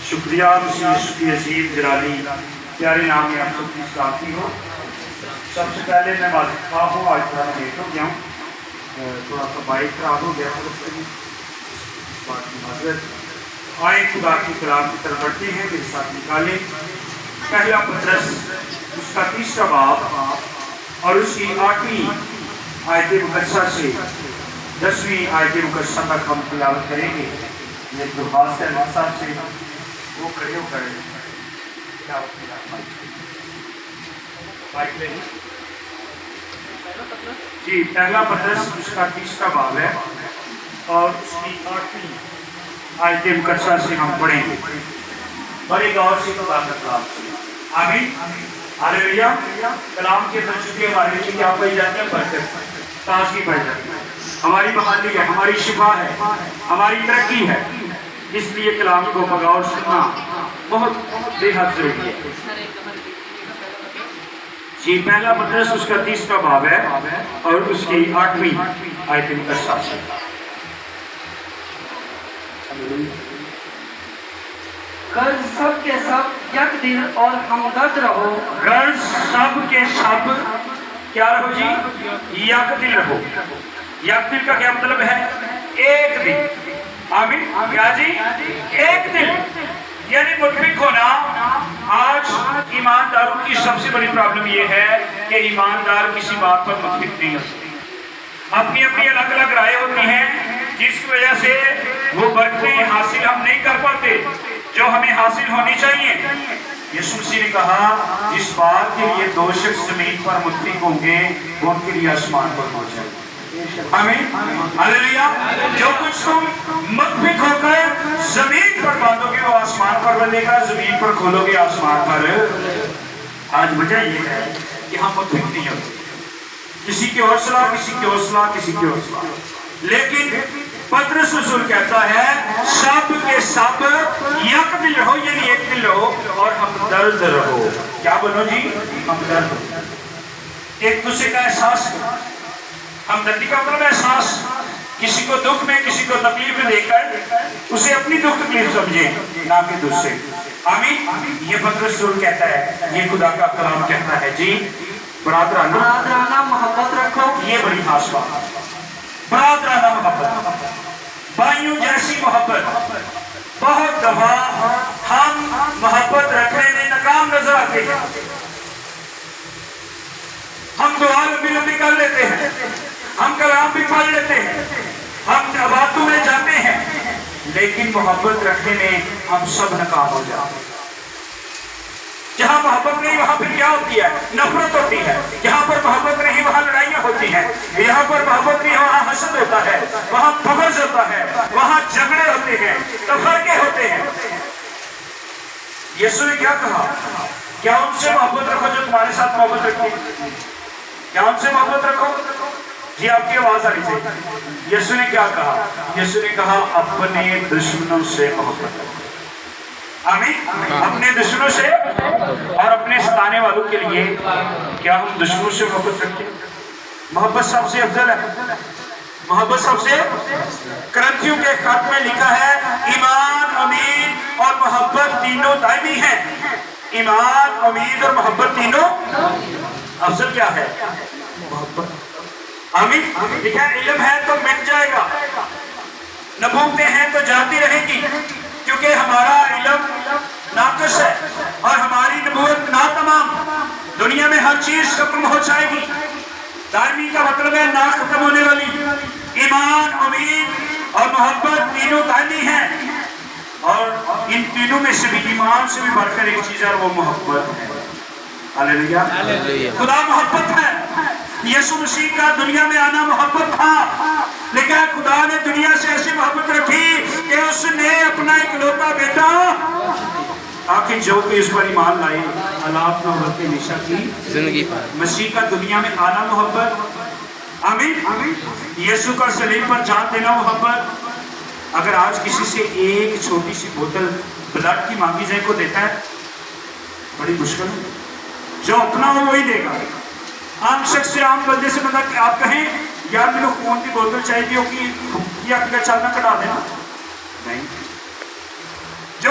شکریہ مسیح عظیم جلالی پیارے نام میں آپ سب کی سلامتی ہو۔ سب سے پہلے میں معذرت خواہ ہوں، آج تھوڑا لیٹ ہو گیا ہوں، تھوڑا سا بائک خراب ہو گیا تھا، اس بات کی معذرت۔ آئے خدا کی کلام کی طرف بڑھتے ہیں، میرے ساتھ نکالیں پہلا پطرس اس کا 3 باب اور اس کی 8ویں آیت مقدسہ سے 10ویں آیت مقدسہ تک ہم تلاوت کریں گے۔ یہ درخواست ہے اللہ صاحب سے وہ کھڑے ہو کر جی پہلا پطرس اس کا 3 باب ہے اور اس کی 8ویں آیت مقدسہ سے ہم پڑھیں گے۔ بڑے غور سے خدا کا کلام سنیں۔ آمین ہاللیلویا۔ کلام کے ترجمے ہمارے لیے کیا پائی جاتی ہے؟ برکت، تازگی پائی جاتی ہے، ہماری بحالی ہے، ہماری شفا ہے، ہماری ترقی ہے۔ اس لیے کلام کو بغور سننا بہت بے حد ضروری ہے۔ جی پہلا پطرس اس کا 3 باب ہے اور اس کی 8ویں آیت مقدسہ سے۔ غرض سب کے سب یک دل اور ہمدرد رہو۔ غرض سب کے سب کیا رہو جی؟ یک دل رہو۔ یک دل کا کیا مطلب ہے؟ ایک دل۔ آمین کیا جی؟ ایک دل یعنی متفق ہونا۔ آج ایمانداروں کی سب سے بڑی پرابلم یہ ہے کہ ایماندار کسی بات پر متفق نہیں ہوتے، اپنی اپنی الگ الگ رائے ہوتی ہیں، جس کی وجہ سے وہ برکتیں حاصل ہم نہیں کر پاتے جو ہمیں حاصل ہونی چاہیے۔ یسوع مسیح نے کہا جس بات کے لیے 2 شخص زمین پر متفق ہوں گے وہ ان کے لیے آسمان پر پہنچ جائے گا۔ آمین ہاللیلویا۔ جو کچھ تم متفق ہو کر زمین پر باندھو گے وہ آسمان پر بندھے گا، زمین پر کھولو گے آسمان پر۔ آج وجہ یہ ہے کہ ہم متفق نہیں ہوتے، کسی کی اور صلاح، کسی کی اور صلاح، کسی کی اور صلاح۔ لیکن پطرس رسول کہتا ہے سب کے سب یک دل رہو، یعنی ایک دل رہو اور ہمدرد رہو۔ کیا بنو جی؟ ہمدرد رہو، ایک دوسرے کا احساس کرو۔ ہمدردی کا مطلب احساس، کسی کو دکھ میں کسی کو تکلیف میں دے کر اسے اپنی دکھ تکلیف سمجھے، نہ کہ دوسرے۔ آمین یہ پطرس رسول کہتا ہے، یہ خدا کا کلام کہتا ہے۔ جی برادرانہ محبت رکھو۔ یہ بڑی خاص بات ہے، برادرانہ محبت، بھائیوں جیسی محبت۔ بہت دفعہ ہم محبت رکھنے میں ناکام نظر آتے ہیں، ہم دعا لمبی لمبی کر لیتے ہیں، ہم کلام بھی پڑھ لیتے ہیں، ہم باتوں میں جاتے ہیں، لیکن محبت رکھنے میں ہم سب ناکام ہو جاتے ہیں۔ جہاں محبت نہیں وہاں پھر کیا ہوتی ہے؟ نفرت ہوتی ہے۔ جہاں پر محبت نہیں وہاں لڑائیاں ہوتی ہیں، یہاں پر محبت نہیں وہاں حسد ہوتا ہے، وہاں بغض ہوتا ہے، وہاں جھگڑے ہوتے ہیں، تفرقے ہوتے ہیں۔ یسوع نے کیا کہا؟ کیا ان سے محبت رکھو جو تمہارے ساتھ محبت رکھتے ہیں؟ کیا ان سے محبت رکھو؟ جی آپ کی آواز آ رہی تھی۔ یسوع نے کیا کہا؟ یسوع نے کہا اپنے دشمنوں سے محبت رکھو۔ آمین اپنے دشمنوں سے اور اپنے ستانے والوں کے لیے کیا ہم دشمنوں سے محبت رکھتے ہیں؟ محبت سب سے افضل ہے، محبت سب سے۔ کرنتھیوں کے خط میں لکھا ہے ایمان، امید اور محبت تینوں دائمی ہیں۔ ایمان، امید اور محبت تینوں افضل کیا ہے؟ محبت۔ آمین لکھا ہے علم ہے تو مٹ جائے گا، نبوتیں ہیں تو جاتی رہے گی، کیونکہ ہمارا علم ناقص ہے اور ہماری نبوت ناتمام۔ دنیا میں ہر چیز ختم ہو جائے گی، دائمی کا مطلب ہے نہ ختم ہونے والی۔ ایمان، امید اور محبت تینوں دائمی ہیں، اور ان تینوں میں سے بھی ایمان سے بھی بڑھ کر ایک چیز ہے، وہ محبت ہے۔ ہاللیلویا۔ خدا محبت ہے۔ یسوع مسیح کا دنیا میں آنا محبت تھا، لیکن خدا نے دنیا سے ایسی محبت رکھی کہ اس نے اپنا اکلوتا بیٹا تاکہ جو کہ اس پر ایمان لائے ہلاک نہ ہو بلکہ ہمیشہ کی زندگی پائے۔ مسیح کا دنیا میں آنا محبت۔ آمین یسوع کا صلیب پر جان دینا محبت۔ اگر آج کسی سے ایک چھوٹی سی بوتل بلڈ کی مانگی جائے کو دیتا ہے، بڑی مشکل ہے، جو اپنا ہو وہی دے گا۔ عام شخص سے، عام بندے سے مطلب کہ آپ کہیں یار میرے خون کی بوتل چاہیے ہوگی یا چلنا کٹا دینا، نہیں۔ جو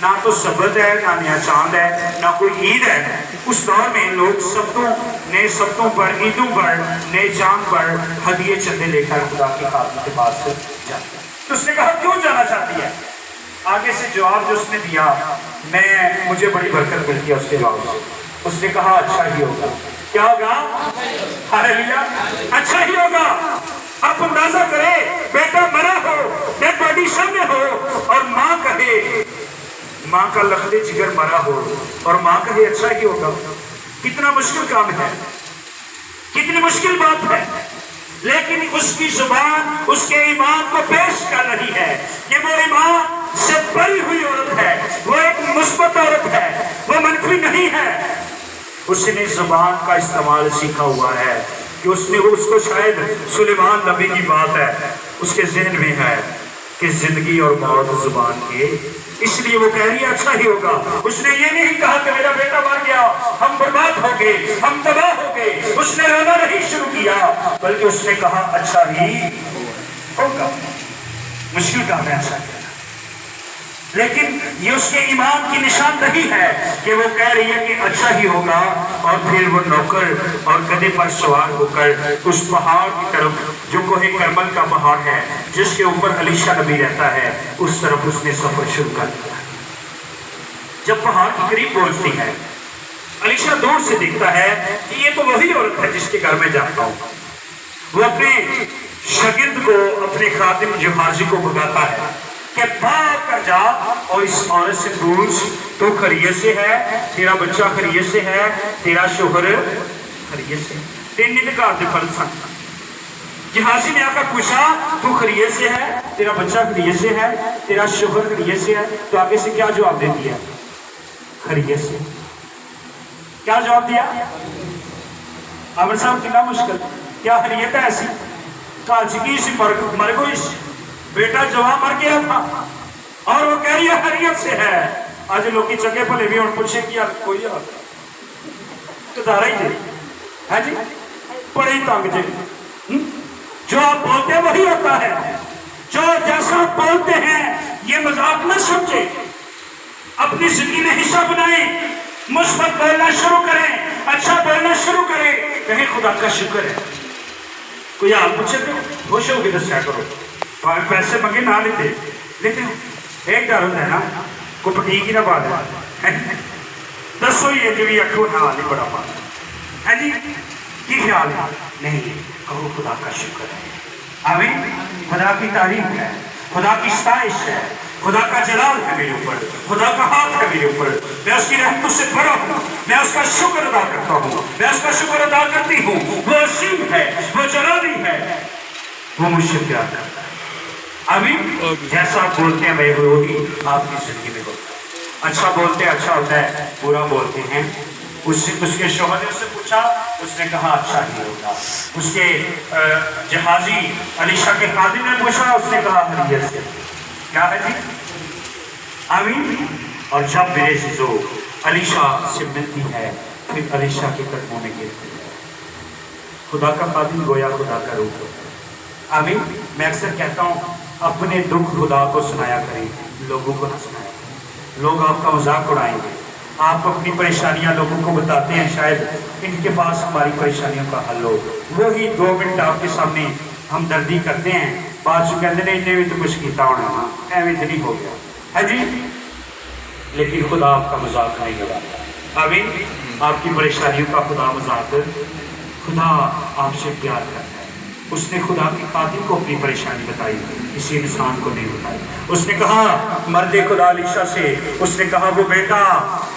نہ تو سبت ہے، نہ نیا چاند ہے، نہ کوئی عید ہے۔ اس دور میں لوگ نئے سبتوں پر، عیدوں پر، نئے چاند پر ہدیے چندے لے کر خدا کے خادم کے پاس جاتے ہیں۔ تو اس نے کہا کیوں جانا چاہتی ہے؟ آگے سے جواب جو اس نے دیا، مجھے بڑی برکت ملتی ہے اس کے جواب سے۔ اس نے کہا اچھا ہی ہوگا۔ کیا ہوگا؟ ہاللیلویا، اچھا ہی ہوگا۔ آپ اندازہ کرے، بیٹا مرا ہو، ڈیڈ باڈی سامنے ہو، اور ماں کہے، ماں کا لخت جگر مرا ہو اور ماں کہے اچھا ہی ہوگا۔ کتنا مشکل کام ہے، کتنی مشکل بات ہے، لیکن اس کی زبان اس کے ایمان کو پیش کر رہی ہے کہ وہ ایمان سے بری ہوئی عورت ہے، وہ ایک مثبت عورت ہے، وہ منفی نہیں ہے۔ اس نے زبان کا استعمال سیکھا ہوا ہے کہ اس کو شاید سلیمان نبی کی بات ہے، اس کے ذہن میں ہے کہ زندگی اور موت زبان کے، اس لیے وہ کہہ رہی ہے اچھا ہی ہوگا۔ اس نے یہ نہیں کہا کہ میرا بیٹا مر گیا، ہم برباد ہو گئے، ہم تباہ ہو گئے، اس نے رونا نہیں شروع کیا، بلکہ اس نے کہا اچھا ہی ہوگا۔ مشکل کام ہے اچھا کہنا، لیکن یہ اس کے ایمان کی نشاندہی ہے کہ وہ کہہ رہی ہے کہ اچھا ہی ہوگا۔ اور پھر وہ نوکر اور گدھے پر سوار ہو کر اس پہاڑ کی طرف، جو کوہ کرمل کا پہاڑ ہے جس کے اوپر علیشا نبی رہتا ہے، اس طرف اس نے سفر شروع کر دیا۔ جب پہاڑ کے قریب پہنچتی ہے، علیشا دور سے دیکھتا ہے کہ یہ تو وہی عورت ہے جس کے گھر میں جاتا ہوں۔ وہ اپنے شاگرد کو، اپنے خادم جہازی کو بھگاتا ہے کہ بھاگ کر جا اور اس عورت سے پوچھ، تو خریت سے ہے، تیرا بچہ خریت سے ہے، تیرا شوہر خریت سے ہے۔ تین نکار دے پل سکتا جہازی نے آ کر پوچھا تو خریت سے ہے، تیرا بچہ خریت سے ہے، تیرا شوہر خریت سے ہے، تو آگے سے کیا جواب دیتی ہے؟ خریت سے۔ کیا جواب دیا؟ عامر صاحب کتنا مشکل، کیا خریت ہے ایسی؟ کالچکی سی مر گئی سی، بیٹا جواب مر گیا تھا اور وہ کہہ رہی ہے خریت سے ہے۔ آج لوگ کی چکے پلے بھی اور پوچھے کہ یار کوئی ہی دے ہے جی، بڑے ہی تانگ جی، جو آپ بولتے ہیں وہی ہوتا ہے، جو جیسا بولتے ہیں یہ مذاق نہ سمجھے، اپنی زندگی میں حصہ بنائیں، مثبت بولنا شروع کریں، اچھا بولنا شروع کریں، کہیں خدا کا شکر ہے۔ کوئی آپ پوچھے تو خوش ہو کے دسیا کرو، پیسے منگے نہ لیتے، لیکن ایک ڈر ہوتا ہے نا، کو پٹیک ہی نہ پا دے، دسو یہ کہ بھی اکھو نہ آنے بڑا پا ہے جی، کی خیال ہے؟ نہیں، کہو خدا کا شکر ہے، آمین، خدا کی تعریف ہے، خدا کی ستائش ہے، خدا کا جلال ہے میرے اوپر، خدا کا ہاتھ ہے میرے اوپر، میں اس کی رحمتوں سے بڑا ہوں، میں اس کا شکر ادا کرتا ہوں، میں اس کا شکر ادا کرتی ہوں، وہ عظیم ہے، وہ جلالی ہے، وہ مجھ سے پیار کرتا ہے۔ آمین، جیسا آپ بولتے ہیں میں ہوگی آپ کی زندگی میں ہوتا ہے۔ اچھا بولتے ہیں اچھا ہوتا ہے، برا بولتے ہیں، اس کے شوہر نے اس سے پوچھا، اس نے کہا اچھا ہی ہوگا۔ اس کے جہازی علیشا کے خادم نے پوچھا، اس نے کہا خریت سے۔ کیا ہے جی؟ آمین۔ اور جب میرے عزیزو علیشا سے ملتی ہے، پھر علیشا کے قدموں میں گرتی ہے۔ خدا کا خادم گویا خدا کا روح ہوتا ہے۔ آمین۔ میں اکثر کہتا ہوں اپنے دکھ خدا کو سنایا کریں، لوگوں کو نہ سنایا کریں۔ لوگ آپ کا مذاق اڑائیں گے، آپ اپنی پریشانیاں لوگوں کو بتاتے ہیں، شاید ان کے پاس ہماری پریشانیوں کا حل ہو، وہی 2 منٹ آپ کے سامنے ہمدردی کرتے ہیں، بعد جو کہتے ہیں انہیں بھی تو کچھ کیتا ہونا، ایویں تو نہیں ہو گیا ہے جی، لیکن خدا آپ کا مذاق نہیں اڑاتا۔ آمین۔ آپ کی پریشانیوں کا خدا مذاق، خدا آپ سے پیار کرتا ہے۔ اس نے خدا کے خادم کو اپنی پریشانی بتائی، کسی انسان کو نہیں بتائی۔ اس نے کہا مرد خدا علیشا سے، اس نے کہا وہ بیٹا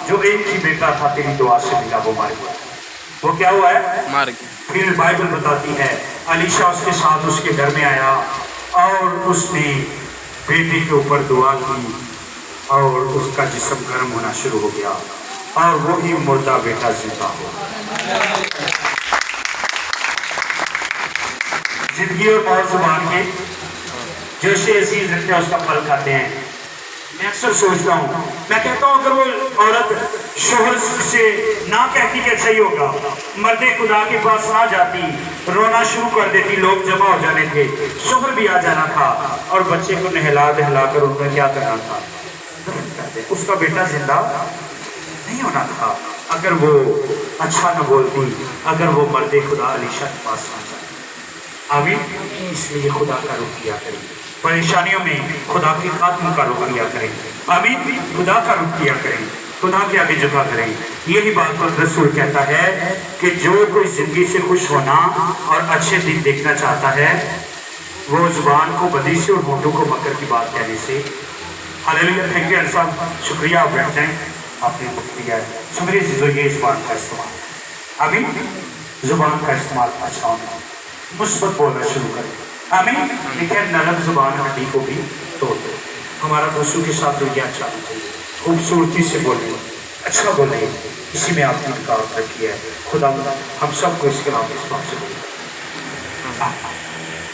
جو ایک ہی بیٹا تھا تیری دعا سے ملا وہ مر گیا۔ وہ کیا ہوا ہے؟ مر گیا۔ پھر بائبل بتاتی ہے علیشا اس کے ساتھ اس کے گھر میں آیا اور اس نے بیٹے کے اوپر دعا کی اور اس کا جسم گرم ہونا شروع ہو گیا اور وہی مردہ بیٹا زندہ ہوا۔ زندگی اور موت زبان کے جو شے عزیز رکھتے ہیں اس کا پھل کھاتے ہیں۔ میں اکثر سوچتا ہوں، میں کہتا ہوں اگر وہ عورت شوہر سے نہ کہتی کہ اچھا ہی ہوگا، مرد خدا کے پاس نہ جاتی، رونا شروع کر دیتی، لوگ جمع ہو جانے تھے، شوہر بھی آ جانا تھا اور بچے کو نہلا دہلا کر ان کا کیا کرنا تھا؟ اس کا بیٹا زندہ نہیں ہونا تھا اگر وہ اچھا نہ بولتی, اگر وہ مرد خدا علیشہ کے پاس نہ جائے. آمین. اس لیے خدا کا رخ کیا کریں, پریشانیوں میں خدا کے خاتم کا رخ کیا کریں. آمین. خدا کا رخ کیا کریں, خدا کے آگے جھکا کریں. یہی بات پر رسول کہتا ہے کہ جو کوئی زندگی سے خوش ہونا اور اچھے دن دیکھنا چاہتا ہے وہ زبان کو بدی سے اور ہونٹوں کو مکر کی بات کہنے سے. ہاللیلویا. تھینک یو صاحب, شکریہ. آپ بیٹھ جائیں, آپ نے وقت دیا ہے. سمجھے چیزوں یہ اس بات کا استعمال. آمین. زبان کا استعمال اچھا ہونا, مثبت بولنا شروع کریں. آمین. لیکن نرم زبان ہڈی کو بھی توڑ دو. ہمارا دوسروں کے ساتھ رویہ اچھا ہونا چاہیے, خوبصورتی سے بولیں, اچھا بولیں. اسی میں آپ نے کام رکھی ہے. خدا ہم سب کو اس کے نام اس بات سے بولیں.